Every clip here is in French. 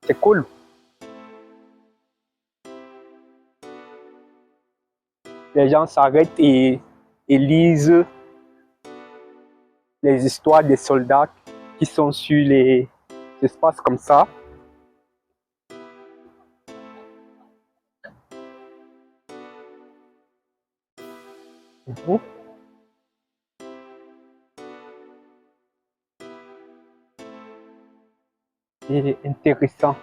C'est cool. Les gens s'arrêtent et lisent les histoires des soldats qui sont sur les espaces comme ça. C'est intéressant.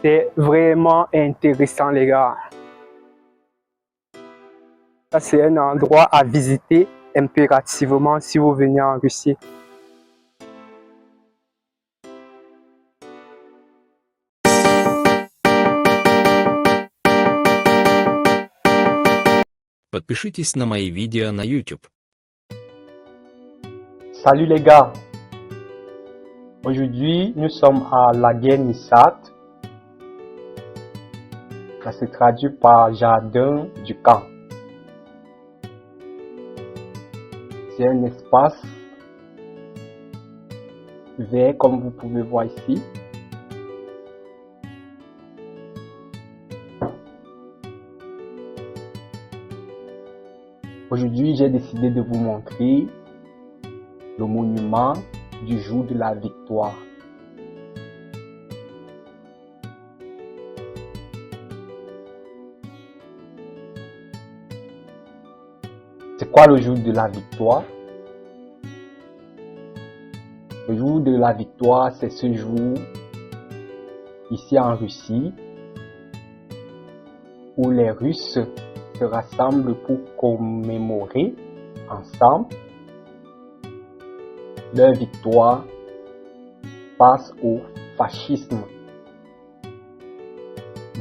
C'est vraiment intéressant, les gars. Ça, c'est un endroit à visiter impérativement si vous venez en Russie. Подпишитесь на мои видео на YouTube. Salut les gars. Aujourd'hui, nous sommes à Laguerre Nissat. Ça se traduit par jardin du camp. C'est un espace vert comme vous pouvez voir ici. Aujourd'hui, j'ai décidé de vous montrer le monument du jour de la victoire. C'est quoi le jour de la victoire? Le jour de la victoire, c'est ce jour ici en Russie où les Russes se rassemblent pour commémorer ensemble leur victoire face au fascisme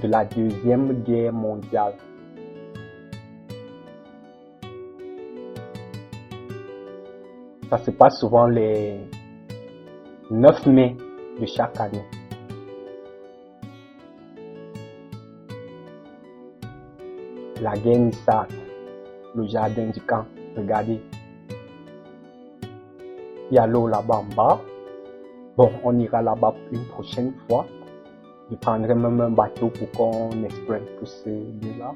de la Deuxième Guerre mondiale. Ça se passe souvent les 9 mai de chaque année. Laguerre Nissat, le jardin du camp. Regardez. Il y a l'eau là-bas en bas. Bon, on ira là-bas une prochaine fois. Je prendrai même un bateau pour qu'on explore tout ce lieu-là.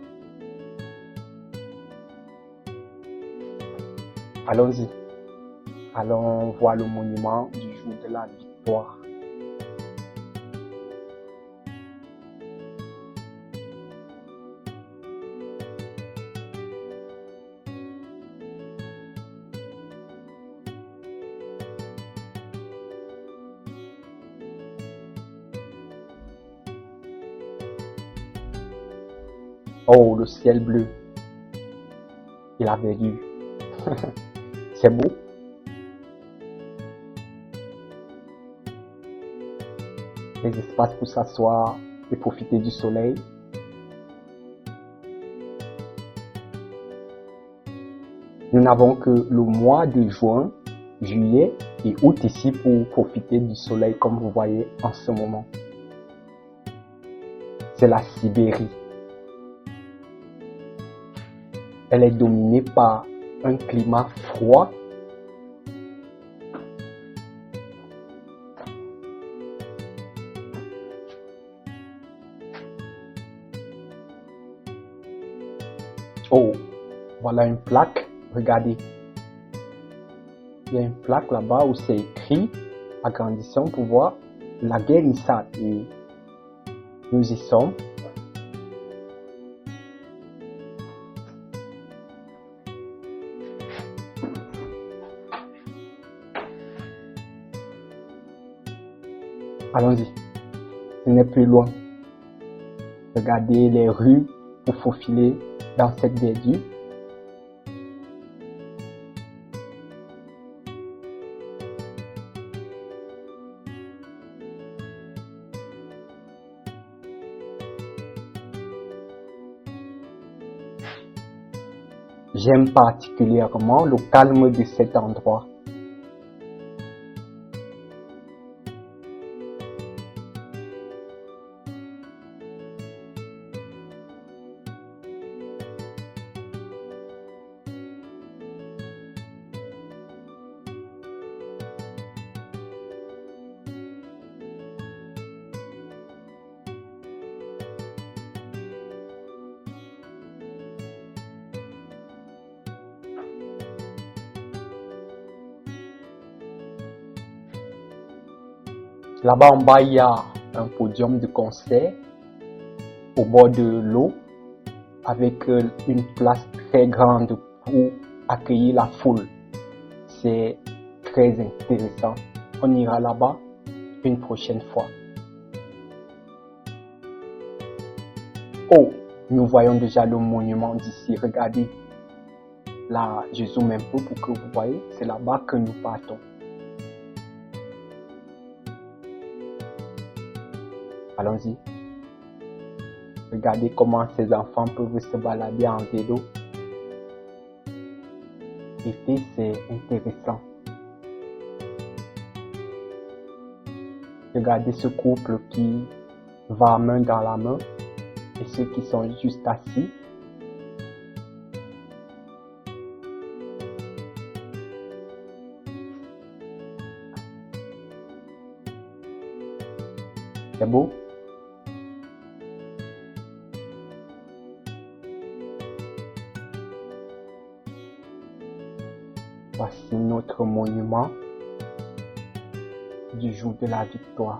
Allons-y. Allons voir le monument du jour de la victoire. Oh, le ciel bleu et la verdure. C'est beau. Les espaces pour s'asseoir et profiter du soleil. Nous n'avons que le mois de juin, juillet et août ici pour profiter du soleil comme vous voyez en ce moment. C'est la Sibérie. Elle est dominée par un climat froid. Oh, voilà une plaque. Regardez. Il y a une plaque là-bas où c'est écrit agrandissons pour voir Laguerre Nissat. Et nous y sommes. Allons-y. Ce n'est plus loin. Regardez les rues pour faufiler dans cette verdure. J'aime particulièrement le calme de cet endroit. Là-bas en bas, il y a un podium de concert au bord de l'eau avec une place très grande pour accueillir la foule. C'est très intéressant. On ira là-bas une prochaine fois. Oh, nous voyons déjà le monument d'ici. Regardez. Là, je zoome un peu pour que vous voyez. C'est là-bas que nous partons. Allons-y. Regardez comment ces enfants peuvent se balader en vélo. L'été, c'est intéressant. Regardez ce couple qui va main dans la main et ceux qui sont juste assis. C'est beau? Voici notre monument du jour de la victoire.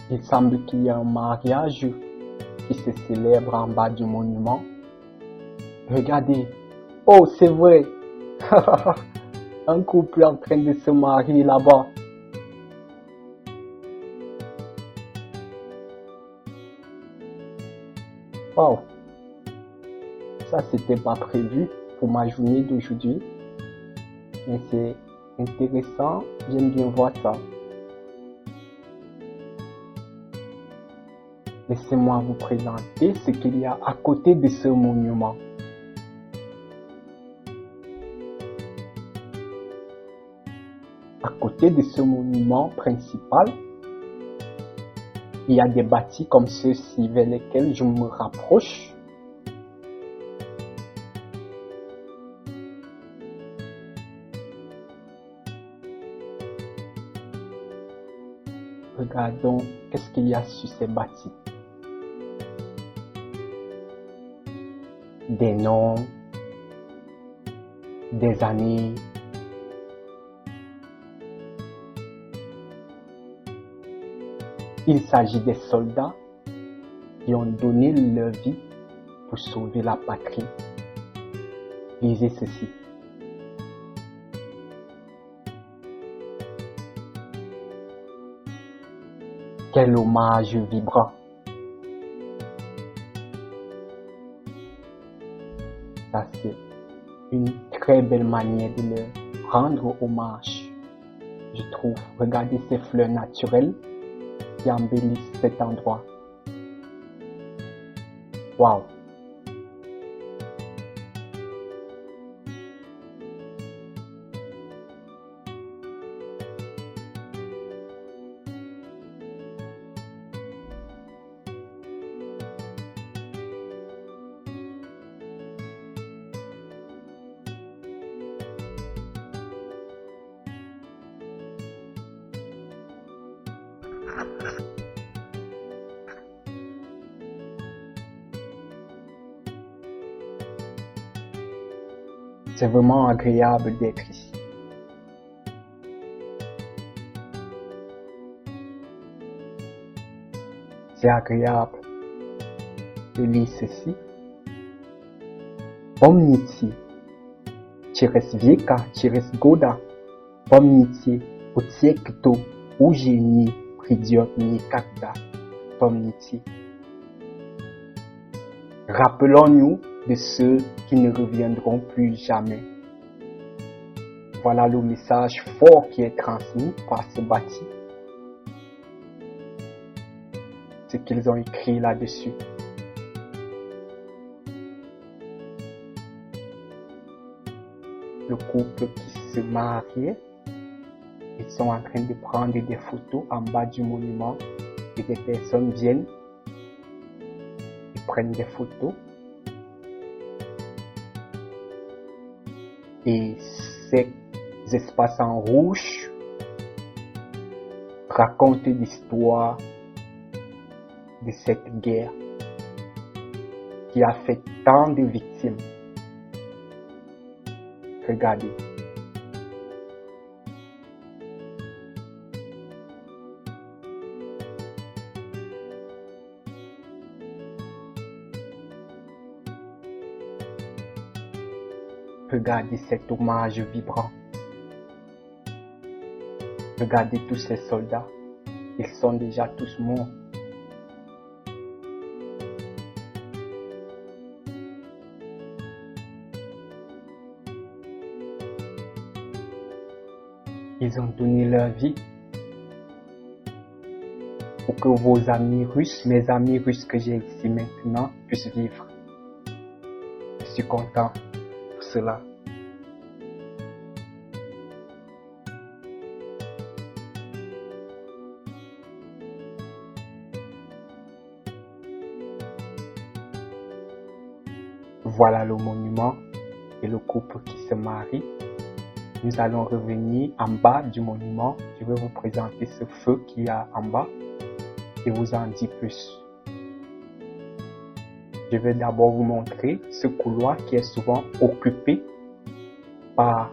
Il semble qu'il y a un mariage qui se célèbre en bas du monument. Regardez. Oh, c'est vrai. Un couple en train de se marier là-bas. Wow. Ça, c'était pas prévu pour ma journée d'aujourd'hui. Mais c'est intéressant. J'aime bien voir ça. Laissez-moi vous présenter ce qu'il y a à côté de ce monument. À côté de ce monument principal, il y a des bâtis comme ceux-ci vers lesquels je me rapproche. Regardons qu'est-ce qu'il y a sur ces bâtis. Des noms, des années. Il s'agit des soldats qui ont donné leur vie pour sauver la patrie. Lisez ceci. Quel hommage vibrant. Ça, c'est une très belle manière de leur rendre hommage, je trouve. Regardez ces fleurs naturelles qui embellissent cet endroit. Waouh! C'est vraiment agréable d'être ici. C'est agréable de lire ceci. Pomniti, через века, через года, помните о тех, кто уже не придет никогда. Помните. Rappelons-nous de ceux qui ne reviendront plus jamais. Voilà le message fort qui est transmis par ce bâti. Ce qu'ils ont écrit là-dessus. Le couple qui se mariait, ils sont en train de prendre des photos en bas du monument et des personnes viennent et prennent des photos. Et ces espaces en rouge racontent l'histoire de cette guerre qui a fait tant de victimes. Regardez. Regardez cet hommage vibrant. Regardez tous ces soldats. Ils sont déjà tous morts. Ils ont donné leur vie pour que vos amis russes, mes amis russes que j'ai ici maintenant, puissent vivre. Je suis content pour cela. Voilà le monument et le couple qui se marie. Nous allons revenir en bas du monument. Je vais vous présenter ce feu qu'il y a en bas et vous en dire plus. Je vais d'abord vous montrer ce couloir qui est souvent occupé par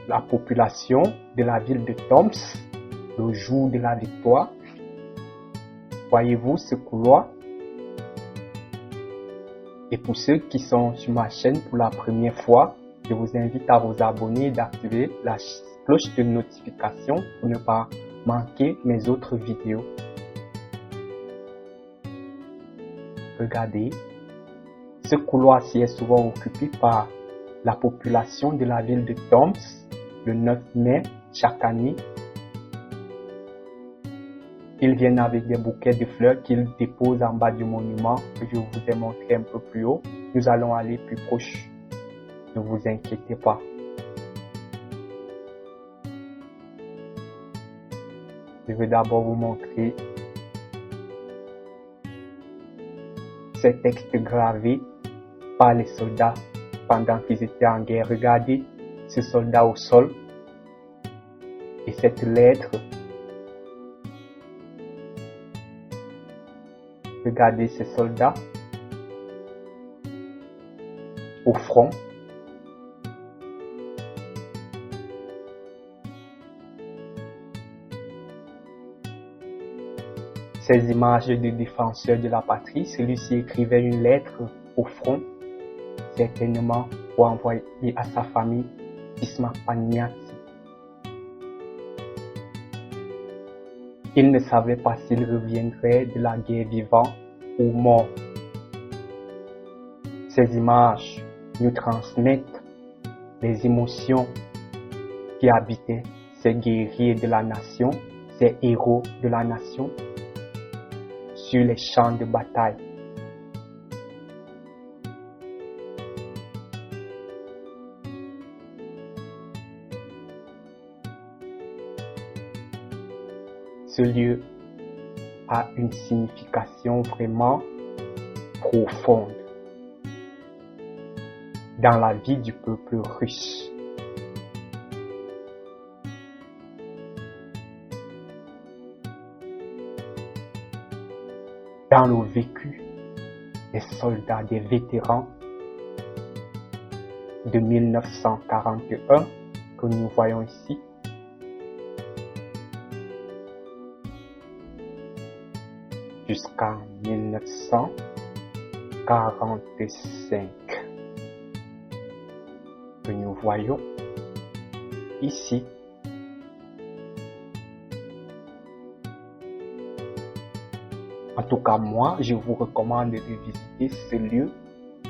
la population de la ville de Toms le jour de la victoire. Voyez-vous ce couloir? Et pour ceux qui sont sur ma chaîne pour la première fois, je vous invite à vous abonner et d'activer la cloche de notification pour ne pas manquer mes autres vidéos. Regardez, ce couloir-ci est souvent occupé par la population de la ville de Toms le 9 mai chaque année. Ils viennent avec des bouquets de fleurs qu'ils déposent en bas du monument que je vous ai montré un peu plus haut. Nous allons aller plus proche. Ne vous inquiétez pas. Je vais d'abord vous montrer ces textes gravés par les soldats pendant qu'ils étaient en guerre. Regardez ce soldat au sol et cette lettre. Regardez ces soldats au front. Ces images de défenseurs de la patrie, celui-ci écrivait une lettre au front, certainement pour envoyer à sa famille Bismarck Paniati. Il ne savait pas s'il reviendrait de la guerre vivant ou mort. Ces images nous transmettent les émotions qui habitaient ces guerriers de la nation, ces héros de la nation, sur les champs de bataille. Ce lieu a une signification vraiment profonde dans la vie du peuple russe. Dans le vécu des soldats, des vétérans de 1941 que nous voyons ici, jusqu'en 1945 que nous voyons ici. En tout cas, moi, je vous recommande de visiter ce lieu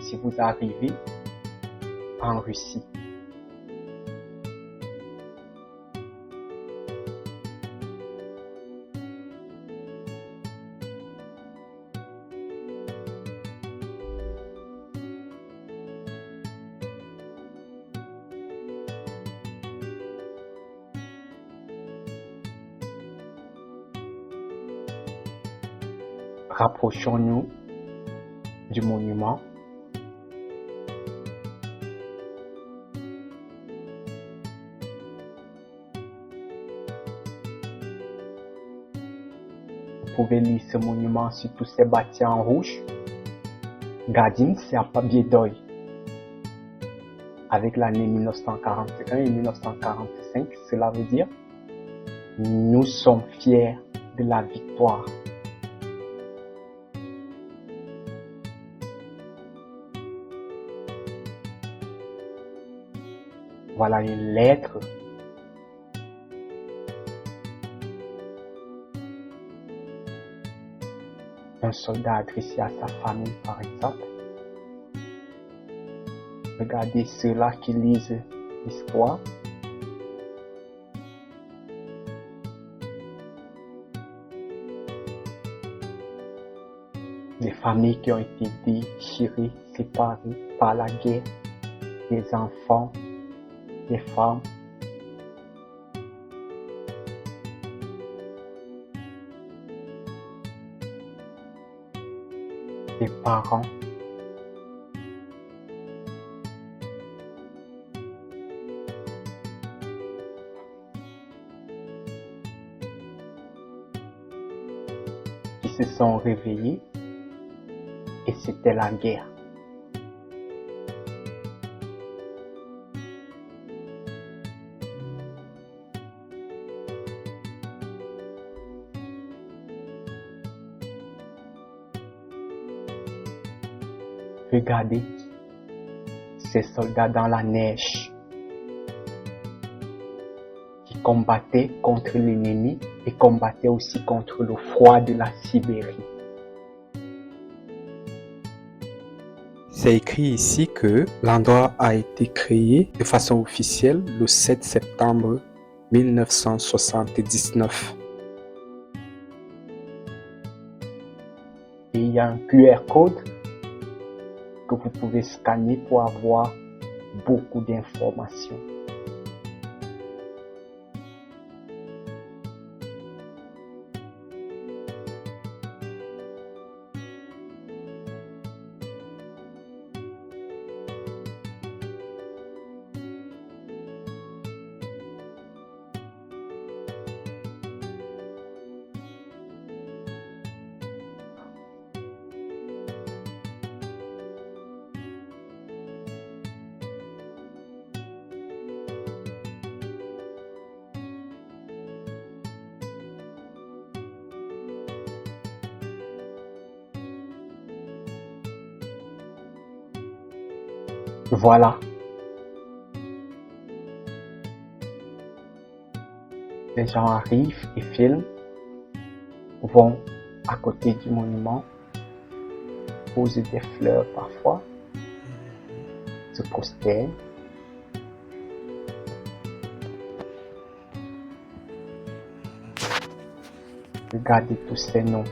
si vous arrivez en Russie. Rapprochons-nous du monument. Vous pouvez lire ce monument sur tous ces bâtiments en rouge. Gadin, c'est à Pobiedoï. avec l'année 1941 et 1945. Cela veut dire nous sommes fiers de la victoire. Voilà une lettre. Un soldat adressé à sa famille, par exemple. Regardez ceux-là qui lisent l'histoire. Des familles qui ont été déchirées, séparées par la guerre. Des enfants, des femmes. Des parents. Qui se sont réveillés et c'était la guerre. Regardez ces soldats dans la neige qui combattaient contre l'ennemi et combattaient aussi contre le froid de la Sibérie. C'est écrit ici que l'endroit a été créé de façon officielle le 7 septembre 1979. Et il y a un QR code que vous pouvez scanner pour avoir beaucoup d'informations. Voilà. Les gens arrivent et filment, vont à côté du monument, posent des fleurs parfois, se prosternent. Regardez tous ces noms.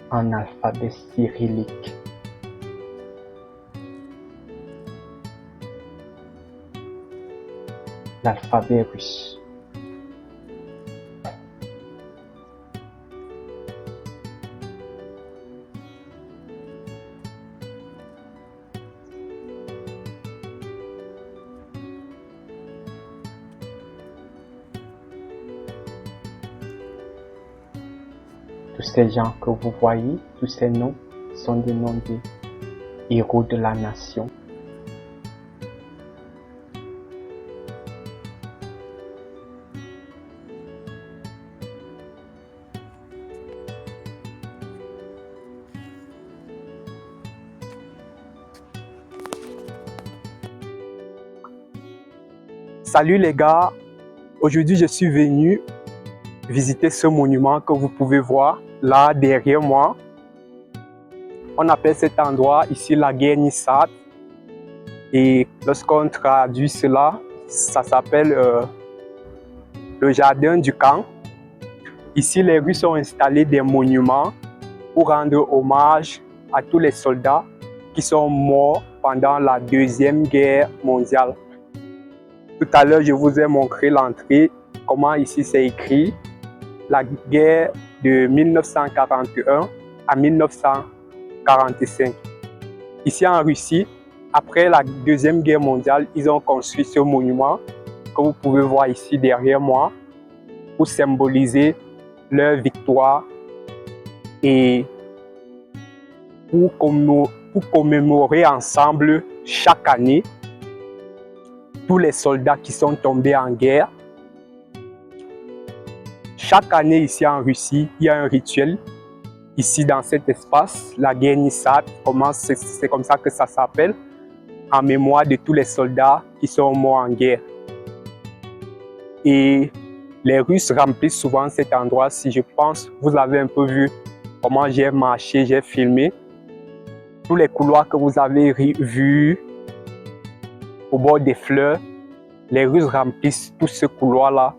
En alphabet cyrillique. L'alphabet russe. Tous ces gens que vous voyez, tous ces noms sont des noms des héros de la nation. Salut les gars, aujourd'hui je suis venu visiter ce monument que vous pouvez voir là derrière moi. On appelle cet endroit ici la Guerre-Nissat et lorsqu'on traduit cela, ça s'appelle le jardin du camp. Ici les Russes ont installé des monuments pour rendre hommage à tous les soldats qui sont morts pendant la Deuxième Guerre mondiale. Tout à l'heure, je vous ai montré l'entrée, comment ici c'est écrit la guerre de 1941 à 1945. Ici en Russie, après la Deuxième Guerre mondiale, ils ont construit ce monument que vous pouvez voir ici derrière moi pour symboliser leur victoire et pour commémorer ensemble chaque année tous les soldats qui sont tombés en guerre. Chaque année ici en Russie, il y a un rituel. Ici dans cet espace, la guerre Nissat, c'est comme ça que ça s'appelle, en mémoire de tous les soldats qui sont morts en guerre. Et les Russes remplissent souvent cet endroit. Si je pense, vous avez un peu vu comment j'ai marché, j'ai filmé. Tous les couloirs que vous avez vus au bord des fleurs, les Russes remplissent tout ce couloir-là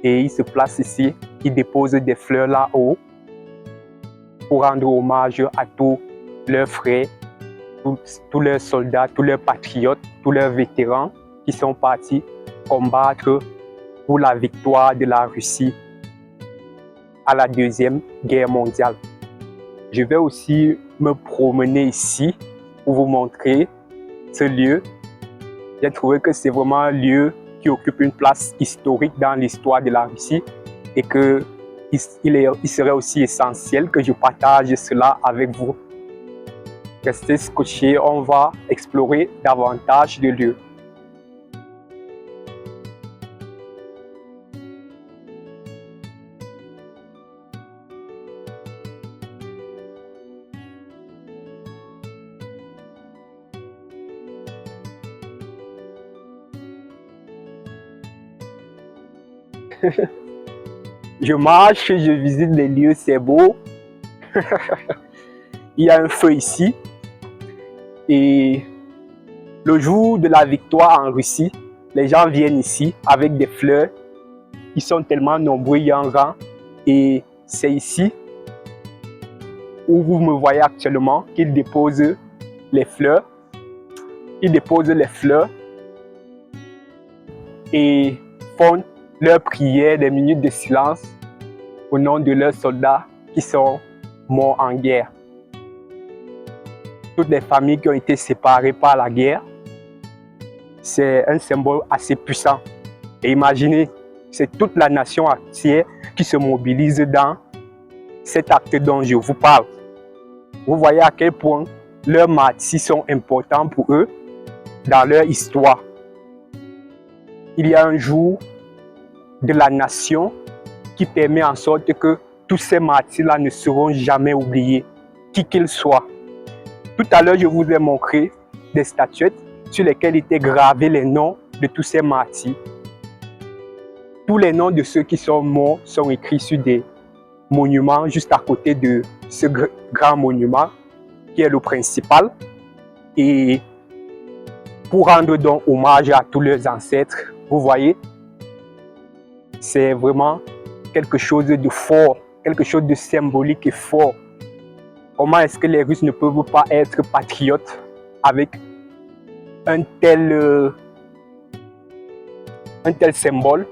et ils se placent ici, ils déposent des fleurs là-haut pour rendre hommage à tous leurs frères, tous leurs soldats, tous leurs patriotes, tous leurs vétérans qui sont partis combattre pour la victoire de la Russie à la Deuxième Guerre mondiale. Je vais aussi me promener ici pour vous montrer ce lieu. J'ai trouvé que c'est vraiment un lieu qui occupe une place historique dans l'histoire de la Russie et qu'il serait aussi essentiel que je partage cela avec vous. Restez scotchés, on va explorer davantage de lieux. Je marche, je visite les lieux, c'est beau. Il y a un feu ici. Et le jour de la victoire en Russie, les gens viennent ici avec des fleurs. Ils sont tellement nombreux, il y a un rang. Et c'est ici où vous me voyez actuellement qu'ils déposent les fleurs. Ils déposent les fleurs et font leur prière, des minutes de silence au nom de leurs soldats qui sont morts en guerre. Toutes les familles qui ont été séparées par la guerre, c'est un symbole assez puissant. Et imaginez, c'est toute la nation entière qui se mobilise dans cet acte dont je vous parle. Vous voyez à quel point leurs martyrs sont importants pour eux dans leur histoire. Il y a un jour de la nation qui permet en sorte que tous ces martyrs-là ne seront jamais oubliés, qui qu'ils soient. Tout à l'heure, je vous ai montré des statuettes sur lesquelles étaient gravés les noms de tous ces martyrs. Tous les noms de ceux qui sont morts sont écrits sur des monuments juste à côté de ce grand monument qui est le principal. Et pour rendre donc hommage à tous leurs ancêtres, vous voyez, c'est vraiment quelque chose de fort, quelque chose de symbolique et fort. Comment est-ce que les Russes ne peuvent pas être patriotes avec un tel symbole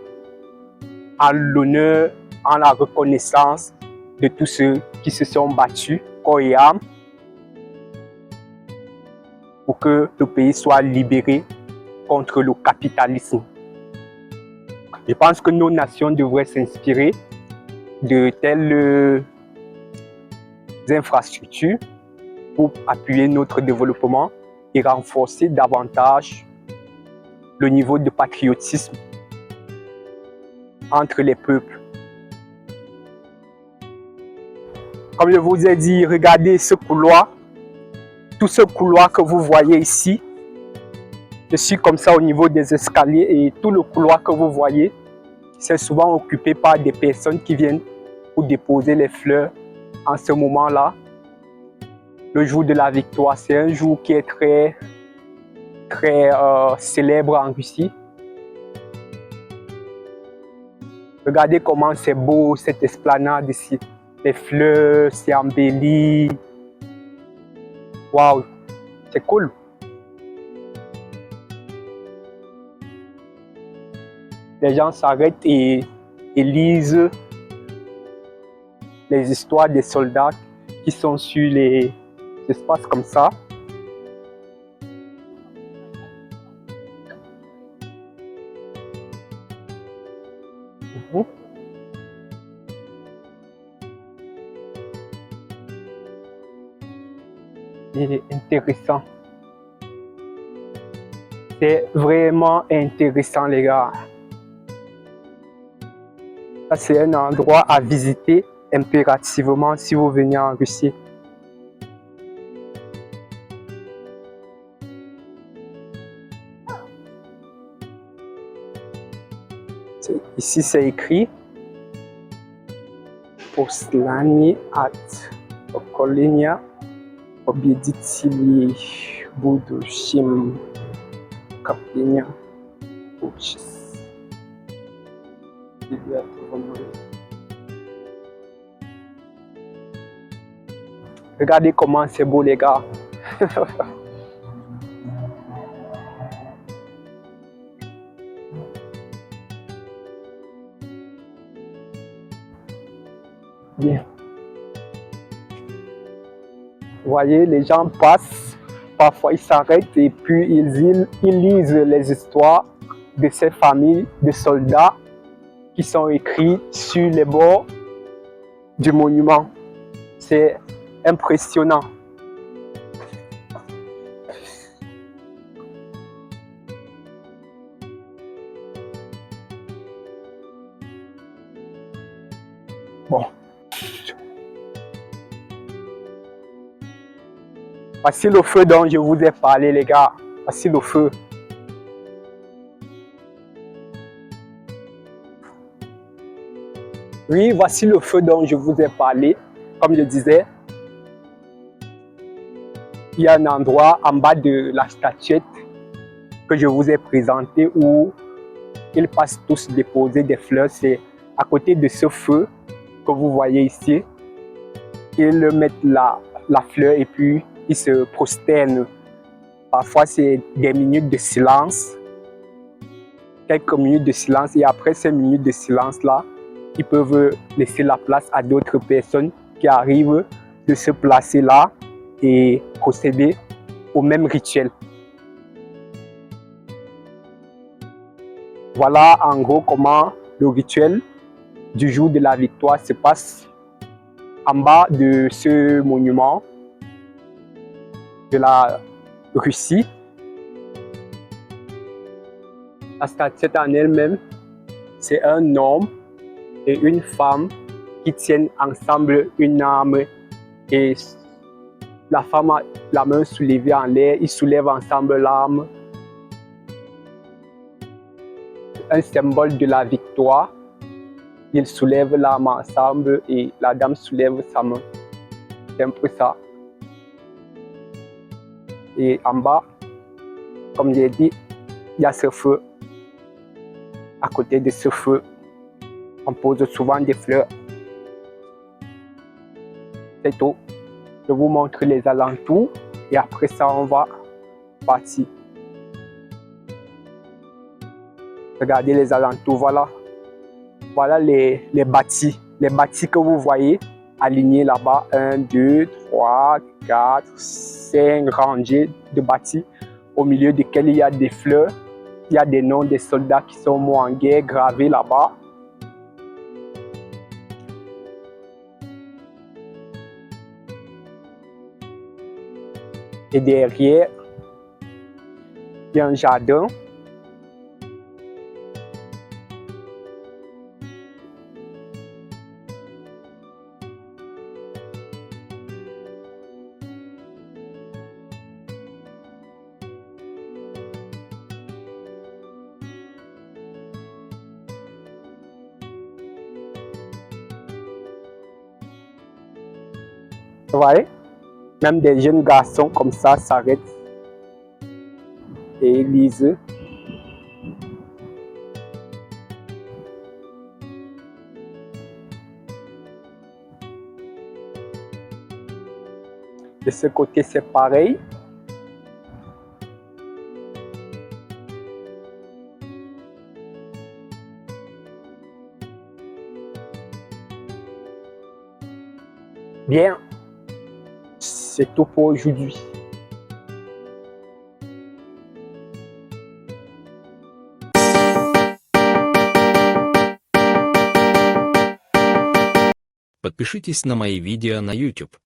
en l'honneur, en la reconnaissance de tous ceux qui se sont battus corps et âme pour que le pays soit libéré contre le capitalisme. Je pense que nos nations devraient s'inspirer de telles infrastructures pour appuyer notre développement et renforcer davantage le niveau de patriotisme entre les peuples. Comme je vous ai dit, regardez ce couloir, tout ce couloir que vous voyez ici. Je suis comme ça au niveau des escaliers et tout le couloir que vous voyez, c'est souvent occupé par des personnes qui viennent pour déposer les fleurs en ce moment-là. Le jour de la victoire, c'est un jour qui est très célèbre en Russie. Regardez comment c'est beau cette esplanade ici. Les fleurs, c'est embelli. Waouh, c'est cool. les gens s'arrêtent et lisent les histoires des soldats qui sont sur les espaces comme ça. Et intéressant. C'est vraiment intéressant, les gars. Ça, c'est un endroit à visiter impérativement si vous venez en Russie. Ici, c'est écrit Poslanie at pokolenia objedicili budushim kapenia uchis. Regardez comment c'est beau, les gars. Bien. Vous voyez, les gens passent, parfois ils s'arrêtent et puis ils lisent les histoires de ces familles de soldats qui sont écrits sur les bords du monument. C'est impressionnant. Bon. Voici le feu dont je vous ai parlé, les gars. Voici le feu. Oui, voici le feu dont je vous ai parlé. Comme je disais, il y a un endroit en bas de la statuette que je vous ai présenté où ils passent tous déposer des fleurs. C'est à côté de ce feu que vous voyez ici. Ils mettent la fleur et puis ils se prosternent. Parfois, c'est des minutes de silence, quelques minutes de silence, et après ces minutes de silence-là, ils peuvent laisser la place à d'autres personnes qui arrivent de se placer là et procéder au même rituel. Voilà en gros comment le rituel du jour de la victoire se passe en bas de ce monument de la Russie. La statuette en elle-même, c'est un homme et une femme qui tiennent ensemble une arme et la femme a la main soulevée en l'air, ils soulèvent ensemble l'arme. Un symbole de la victoire. Ils soulèvent l'arme ensemble et la dame soulève sa main. C'est un peu ça. Et en bas, comme j'ai dit, il y a ce feu. À côté de ce feu, on pose souvent des fleurs. C'est tout. Je vous montre les alentours et après ça, on va partir. Regardez les alentours, voilà. Voilà les bâtis. Les bâtis que vous voyez alignés là-bas. 1, 2, 3, 4, 5 rangées de bâtis au milieu desquels il y a des fleurs. Il y a des noms des soldats qui sont morts en guerre gravés là-bas. Et derrière, il y a un jardin. Vous voyez? Même des jeunes garçons comme ça s'arrêtent et lisent. De ce côté, c'est pareil. Bien, c'est tout pour aujourd'hui. Подпишитесь на мои видео на YouTube.